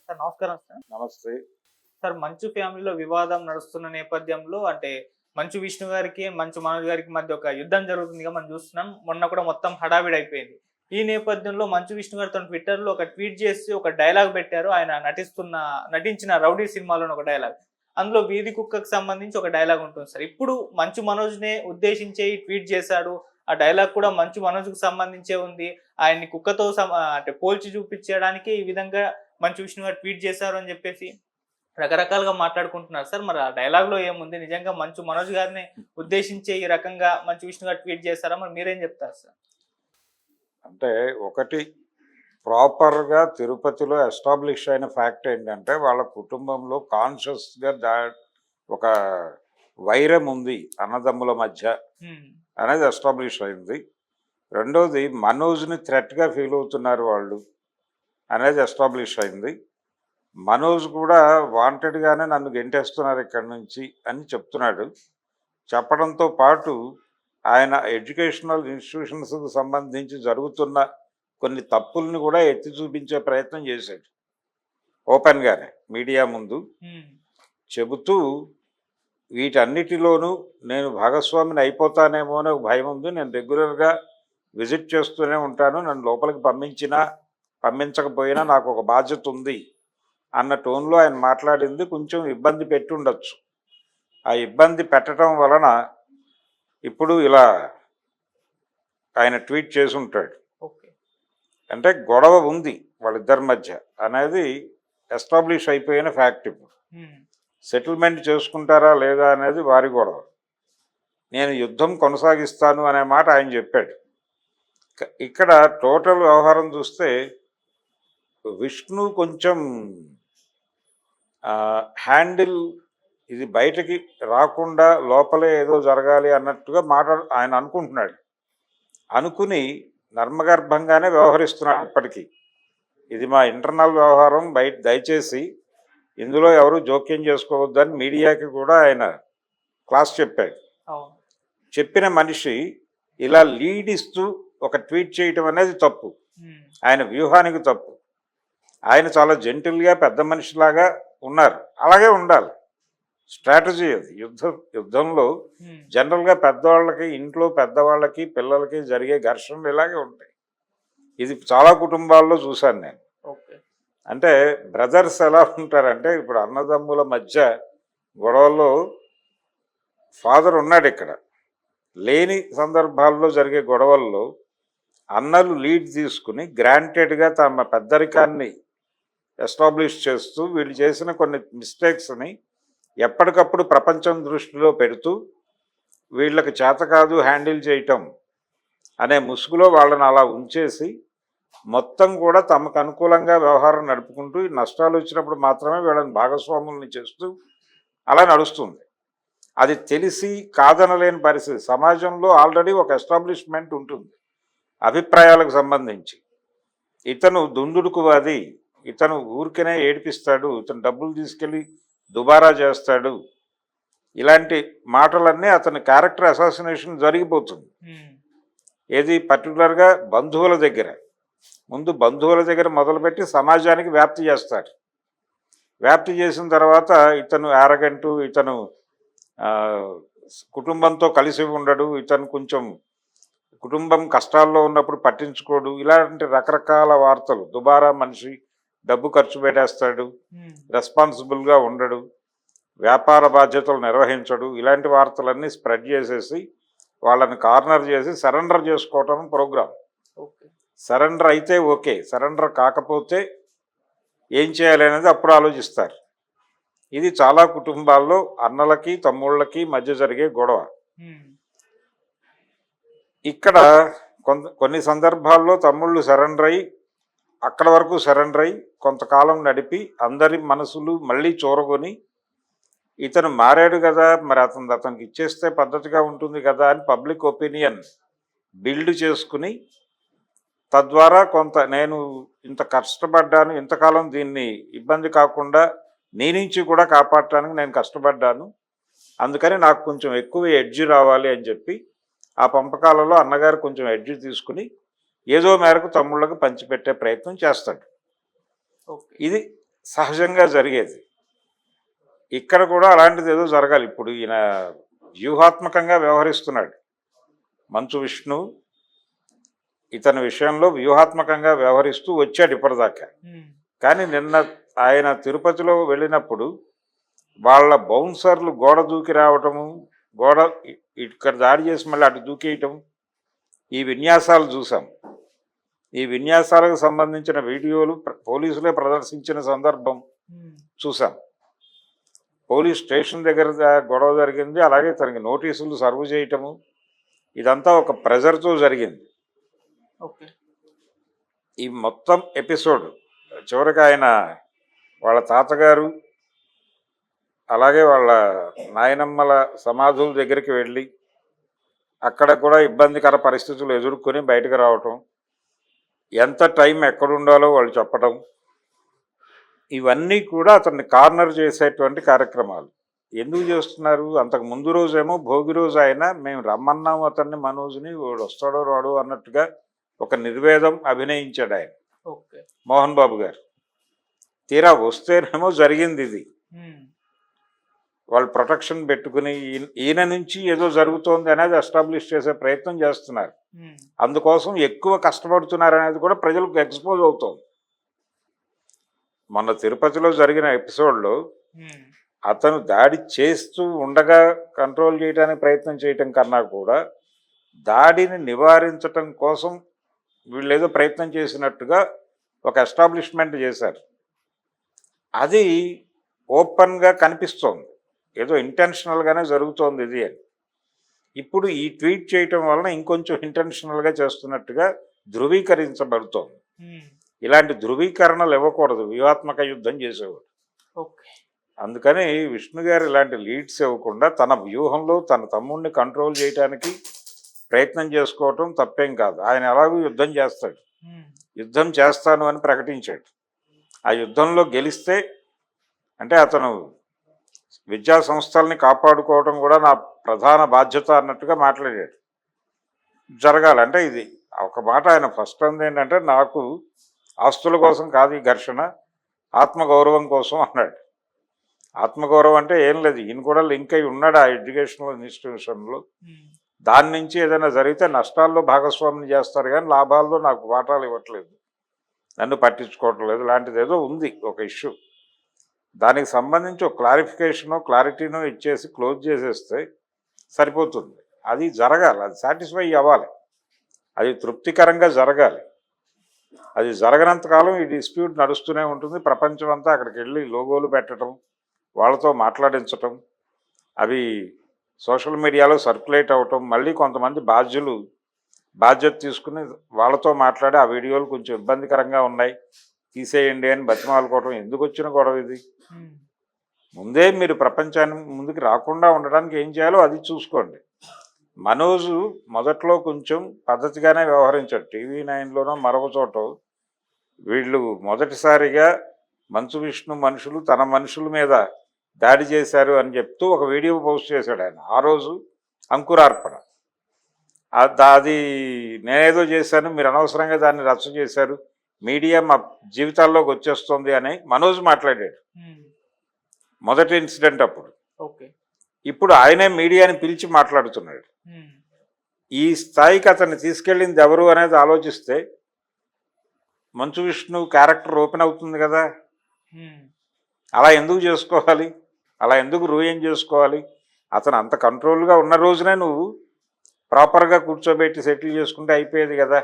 Sir నమస్కారం sir. నమస్తే. Sir 'మంచు' ఫ్యామిలీలో వివాదం నడుస్తున్న నేపథ్యంలో అంటే 'మంచు విష్ణు' గారికి, 'మంచు మనోజ్' గారికి మధ్య ఒక యుద్ధం జరుగుతుందిగా మనం చూస్తున్నాం. మొన్న కూడా మొత్తం హడావిడి అయిపోయింది. ఈ నేపథ్యంలో 'మంచు విష్ణు' గారు తన ట్విట్టర్‌లో ఒక ట్వీట్ చేసి ఒక డైలాగ్ పెట్టారు. ఆయన నటించిన 'రౌడీ' సినిమాలోని ఒక డైలాగ్. అందులో వీధి కుక్కకి సంబంధించి ఒక డైలాగ్ ఉంటుంది సార్. ఇప్పుడు 'మంచు మనోజ్‌నే ఉద్దేశించి ఈ ట్వీట్ చేశాడు. ఆ డైలాగ్ కూడా 'మంచు మనోజ్‌కి సంబంధించే ఉంది. ఆయన్ని కుక్కతో అంటే పోల్చి చూపించడానికి ఈ విధంగా 'మంచు విష్ణు' గారు ట్వీట్ చేశారు అని చెప్పేసి రకరకాలుగా మాట్లాడుకుంటున్నారు సార్. మరి ఆ డైలాగ్‌లో ఏముంది? నిజంగా 'మంచు మనోజ్' గారిని ఉద్దేశించి ఈ రకంగా 'మంచు విష్ణు' గారు ట్వీట్ చేశారా? మరి మీరేం చెప్తారు సార్? అంటే ఒకటి ప్రాపర్‌గా తిరుపతిలో ఎస్టాబ్లిష్ అయిన ఫ్యాక్ట్ ఏంటంటే, వాళ్ళ కుటుంబంలో కాన్షియస్‌గా ఒక వైరం ఉంది అన్నదమ్ముల మధ్య అనేది ఎస్టాబ్లిష్ అయింది. రెండోది మనోజ్‌ని థ్రెట్‌గా ఫీల్ అవుతున్నారు వాళ్ళు అనేది ఎస్టాబ్లిష్ అయింది. మనోజ్ కూడా వాంటెడ్‌గానే నన్ను గెంటేస్తున్నారు ఇక్కడి నుంచి అని చెప్తున్నాడు. చెప్పడంతో పాటు ఆయన ఎడ్యుకేషనల్ ఇన్స్టిట్యూషన్స్‌కు సంబంధించి జరుగుతున్న కొన్ని తప్పుల్ని కూడా ఎత్తి చూపించే ప్రయత్నం చేశాడు. ఓపెన్‌గానే మీడియా ముందు చెబుతూ వీటన్నిటిలోనూ నేను భాగస్వామిని అయిపోతానేమో అనే ఒక భయం ఉంది. నేను రెగ్యులర్‌గా విజిట్ చేస్తూనే ఉంటాను. నన్ను లోపలికి పంపించకపోయినా నాకు ఒక బాధ్యత ఉంది అన్న టోన్లో ఆయన మాట్లాడింది కొంచెం ఇబ్బంది పెట్టి ఉండొచ్చు. ఆ ఇబ్బంది పెట్టడం వలన ఇప్పుడు ఇలా ఆయన ట్వీట్ చేసి ఉంటాడు. అంటే గొడవ ఉంది వాళ్ళిద్దరి మధ్య అనేది ఎస్టాబ్లిష్ అయిపోయిన ఫ్యాక్ట్. ఇప్పుడు సెటిల్మెంట్ చేసుకుంటారా లేదా అనేది వారి గొడవ. నేను యుద్ధం కొనసాగిస్తాను అనే మాట ఆయన చెప్పాడు. ఇక్కడ టోటల్ వ్యవహారం చూస్తే విష్ణు కొంచెం హ్యాండిల్ ఇది బయటకి రాకుండా లోపలే ఏదో జరగాలి అన్నట్టుగా ఆయన అనుకుంటున్నాడు. అనుకుని నర్మగర్భంగానే వ్యవహరిస్తున్నాడు ఇప్పటికీ. ఇది మా ఇంటర్నల్ వ్యవహారం, దయచేసి ఇందులో ఎవరు జోక్యం చేసుకోవద్దని మీడియాకి కూడా ఆయన క్లాస్ చెప్పాడు. చెప్పిన మనిషి ఇలా లీడ్ ఇస్తూ ఒక ట్వీట్ చేయటం అనేది తప్పు, ఆయన వ్యూహానికి తప్పు. ఆయన చాలా జెంటిల్గా పెద్ద మనిషిలాగా ఉన్నారు, అలాగే ఉండాలి. స్ట్రాటజీ అది. యుద్ధంలో జనరల్గా పెద్దవాళ్ళకి, ఇంట్లో పెద్దవాళ్ళకి పిల్లలకి జరిగే ఘర్షణలు ఇలాగే ఉంటాయి. ఇది చాలా కుటుంబాల్లో చూశాను నేను. అంటే బ్రదర్స్ ఎలా ఉంటారంటే, ఇప్పుడు అన్నదమ్ముల మధ్య గొడవల్లో ఫాదర్ ఉన్నాడు ఇక్కడ, లేని సందర్భాల్లో జరిగే గొడవల్లో అన్నలు లీడ్ తీసుకుని గ్రాంటెడ్గా తమ పెద్దరికాన్ని ఎస్టాబ్లిష్ చేస్తూ వీళ్ళు చేసిన కొన్ని మిస్టేక్స్ని ఎప్పటికప్పుడు ప్రపంచం దృష్టిలో పెడుతూ వీళ్ళకి చేత కాదు హ్యాండిల్ చేయటం అనే ముసుగులో వాళ్ళని అలా ఉంచేసి మొత్తం కూడా తమకు అనుకూలంగా వ్యవహారం నడుపుకుంటూ నష్టాలు వచ్చినప్పుడు మాత్రమే వీళ్ళని భాగస్వాముల్ని చేస్తూ అలా నడుస్తుంది. అది తెలిసి కాదనలేని పరిస్థితి. సమాజంలో ఆల్రెడీ ఒక ఎస్టాబ్లిష్మెంట్ ఉంటుంది అభిప్రాయాలకు సంబంధించి. ఇతను దుందుడుకువాది, ఇతను ఊరికనే ఏడిపిస్తాడు, ఇతను డబ్బులు తీసుకెళ్ళి దుబారా చేస్తాడు, ఇలాంటి మాటలన్నీ అతని క్యారెక్టర్ అసాసినేషన్ జరిగిపోతుంది. ఏది పర్టికులర్గా బంధువుల దగ్గర, ముందు బంధువుల దగ్గర మొదలుపెట్టి సమాజానికి వ్యాప్తి చేస్తాడు. వ్యాప్తి చేసిన తర్వాత ఇతను యారగంటు, ఇతను కుటుంబంతో కలిసి ఉండడు, ఇతను కొంచెం కుటుంబం కష్టాల్లో ఉన్నప్పుడు పట్టించుకోడు, ఇలాంటి రకరకాల వార్తలు. దుబారా మనిషి, డబ్బు ఖర్చు పెట్టేస్తాడు, రెస్పాన్సిబుల్గా ఉండడు, వ్యాపార బాధ్యతలు నిర్వహించడు, ఇలాంటి వార్తలన్నీ స్ప్రెడ్ చేసేసి వాళ్ళని కార్నర్ చేసి సరెండర్ చేసుకోవటం ప్రోగ్రాం. సరెండర్ అయితే ఓకే, సరెండర్ కాకపోతే ఏం చేయాలి అనేది అప్పుడు ఆలోచిస్తారు. ఇది చాలా కుటుంబాల్లో అన్నలకి తమ్ముళ్ళకి మధ్య జరిగే గొడవ. ఇక్కడ కొన్ని సందర్భాల్లో తమ్ముళ్ళు సరెండర్ అయ్యి అక్కడ వరకు సరెండర్ అయ్యి కొంతకాలం నడిపి అందరి మనసులు మళ్ళీ చూరగొని ఇతను మారాడు కదా, మరి అతనికి ఇచ్చేస్తే పద్ధతిగా ఉంటుంది కదా అని పబ్లిక్ ఒపీనియన్ బిల్డ్ చేసుకుని తద్వారా కొంత నేను ఇంత కష్టపడ్డాను, ఇంతకాలం దీన్ని ఇబ్బంది కాకుండా నీ నుంచి కూడా కాపాడటానికి నేను కష్టపడ్డాను, అందుకని నాకు కొంచెం ఎక్కువ ఎడ్జ్ రావాలి అని చెప్పి ఆ పంపకాలలో అన్నగారు కొంచెం ఎడ్జ్ తీసుకుని ఏదో మేరకు తమ్ముళ్ళకు పంచిపెట్టే ప్రయత్నం చేస్తాడు. ఇది సహజంగా జరిగేది. ఇక్కడ కూడా అలాంటిది ఏదో జరగాలి. ఇప్పుడు ఈయన వ్యూహాత్మకంగా వ్యవహరిస్తున్నాడు. మంచు విష్ణు ఇతని విషయంలో వ్యూహాత్మకంగా వ్యవహరిస్తూ వచ్చాడు ఇప్పటిదాకా. కానీ నిన్న ఆయన తిరుపతిలో వెళ్ళినప్పుడు వాళ్ళ బౌన్సర్లు గోడ దూకి రావటము, గోడ ఇక్కడ దాడి చేసి మళ్ళీ అటు దూకేయటం, ఈ విన్యాసాలు చూసాం. ఈ విన్యాసాలకు సంబంధించిన వీడియోలు పోలీసులే ప్రదర్శించిన సందర్భం చూసాం. పోలీస్ స్టేషన్ దగ్గర గొడవ జరిగింది. అలాగే తనకి నోటీసులు సర్వ్ చేయటము, ఇదంతా ఒక ప్రెజర్తో జరిగింది. ఈ మొత్తం ఎపిసోడ్ చివరికి ఆయన వాళ్ళ తాతగారు అలాగే వాళ్ళ నాయనమ్మల సమాధుల దగ్గరికి వెళ్ళి అక్కడ కూడా ఇబ్బందికర పరిస్థితులు ఎదుర్కొని బయటకు రావటం, ఎంత టైం ఎక్కడుండాలో వాళ్ళు చెప్పటం, ఇవన్నీ కూడా అతన్ని కార్నర్ చేసేటువంటి కార్యక్రమాలు. ఎందుకు చేస్తున్నారు? అంతకు ముందు రోజేమో భోగి రోజు ఆయన మేము రమ్మన్నాము అతన్ని, మనోజ్ని, వాడు వస్తాడో రాడు అన్నట్టుగా ఒక నిర్వేదం అభినయించాడు ఆయన, మోహన్ బాబు గారు. తీరా వస్తేనేమో జరిగింది ఇది. వాళ్ళు ప్రొటెక్షన్ పెట్టుకుని ఈయన నుంచి ఏదో జరుగుతోంది అనేది ఎస్టాబ్లిష్ చేసే ప్రయత్నం చేస్తున్నారు. అందుకోసం ఎక్కువ కష్టపడుతున్నారు అనేది కూడా ప్రజలకు ఎక్స్పోజ్ అవుతోంది. మొన్న తిరుపతిలో జరిగిన ఎపిసోడ్లో అతను దాడి చేస్తూ ఉండగా కంట్రోల్ చేయడానికి ప్రయత్నం చేయటం కన్నా కూడా దాడిని నివారించటం కోసం వీళ్ళు ఏదో ప్రయత్నం చేసినట్టుగా ఒక ఎస్టాబ్లిష్మెంట్ చేశారు. అది ఓపెన్గా కనిపిస్తోంది, ఏదో ఇంటెన్షనల్గానే జరుగుతోంది ఇది అని. ఇప్పుడు ఈ ట్వీట్ చేయటం వలన ఇంకొంచెం ఇంటెన్షనల్గా చేస్తున్నట్టుగా ధృవీకరించబడుతోంది. ఇలాంటి ధృవీకరణలు ఇవ్వకూడదు వ్యూహాత్మక యుద్ధం చేసేవాడు. అందుకని విష్ణు గారు ఇలాంటి లీడ్స్ ఇవ్వకుండా తన వ్యూహంలో తన తమ్ముడిని కంట్రోల్ చేయడానికి ప్రయత్నం చేసుకోవటం తప్పేం కాదు. ఆయన ఎలాగూ యుద్ధం చేస్తాడు, యుద్ధం చేస్తాను అని ప్రకటించాడు. ఆ యుద్ధంలో గెలిస్తే అంటే అతను విద్యా సంస్థల్ని కాపాడుకోవడం కూడా నా ప్రధాన బాధ్యత అన్నట్టుగా మాట్లాడాడు. జరగాలి అంటే ఇది ఒక మాట ఆయన ఫస్ట్ అంది ఏంటంటే, నాకు ఆస్తుల కోసం కాదు ఈ ఘర్షణ, ఆత్మగౌరవం కోసం అన్నాడు. ఆత్మగౌరవం అంటే ఏం లేదు, ఈయన కూడా లింక్ అయి ఉన్నాడు ఆ ఎడ్యుకేషనల్ ఇన్స్టిట్యూషన్లో. దాని నుంచి ఏదైనా జరిగితే నష్టాల్లో భాగస్వామ్యం చేస్తారు కానీ లాభాల్లో నాకు వాటాలు ఇవ్వట్లేదు, నన్ను పట్టించుకోవటం లేదు, లాంటిది ఏదో ఉంది ఒక ఇష్యూ. దానికి సంబంధించి ఒక క్లారిఫికేషనో క్లారిటీనో ఇచ్చేసి క్లోజ్ చేసేస్తే సరిపోతుంది. అది జరగాలి, అది సాటిస్ఫై అవ్వాలి, అది తృప్తికరంగా జరగాలి. అది జరగనంతకాలం ఈ డిస్ప్యూట్ నడుస్తూనే ఉంటుంది. ప్రపంచం అంతా అక్కడికి వెళ్ళి లోగోలు పెట్టడం, వాళ్ళతో మాట్లాడించటం, అవి సోషల్ మీడియాలో సర్క్యులేట్ అవ్వటం, మళ్ళీ కొంతమంది బాధ్యత తీసుకుని వాళ్ళతో మాట్లాడి ఆ వీడియోలు కొంచెం ఇబ్బందికరంగా ఉన్నాయి తీసేయండి అని బతిమాలుకోవటం. ఎందుకు వచ్చిన గొడవ ఇది? ముందే మీరు ప్రపంచాన్ని ముందుకు రాకుండా ఉండడానికి ఏం చేయాలో అది చూసుకోండి. మనోజు మొదట్లో కొంచెం పద్ధతిగానే వ్యవహరించాడు. TV9లోనో మరొక చోట వీళ్ళు మొదటిసారిగా మంచు విష్ణు మనుషులు తన మనుషుల మీద దాడి చేశారు అని చెప్తూ ఒక వీడియో పోస్ట్ చేశాడు ఆయన. ఆ రోజు అంకురార్పణ. అది నేనేదో చేశాను, మీరు అనవసరంగా దాన్ని రచ్చ చేశారు, మీడియా మా జీవితాల్లోకి వచ్చేస్తుంది అని మనోజ్ మాట్లాడాడు మొదటి ఇన్సిడెంట్ అప్పుడు. ఇప్పుడు ఆయనే మీడియాని పిలిచి మాట్లాడుతున్నాడు. ఈ స్థాయికి అతన్ని తీసుకెళ్ళింది ఎవరు అనేది ఆలోచిస్తే మంచు విష్ణు క్యారెక్టర్ ఓపెన్ అవుతుంది కదా. అలా ఎందుకు చేసుకోవాలి, అలా ఎందుకు రూయం చేసుకోవాలి? అతను అంత కంట్రోల్గా ఉన్న రోజునే నువ్వు ప్రాపర్గా కూర్చోబెట్టి సెటిల్ చేసుకుంటే అయిపోయేది కదా.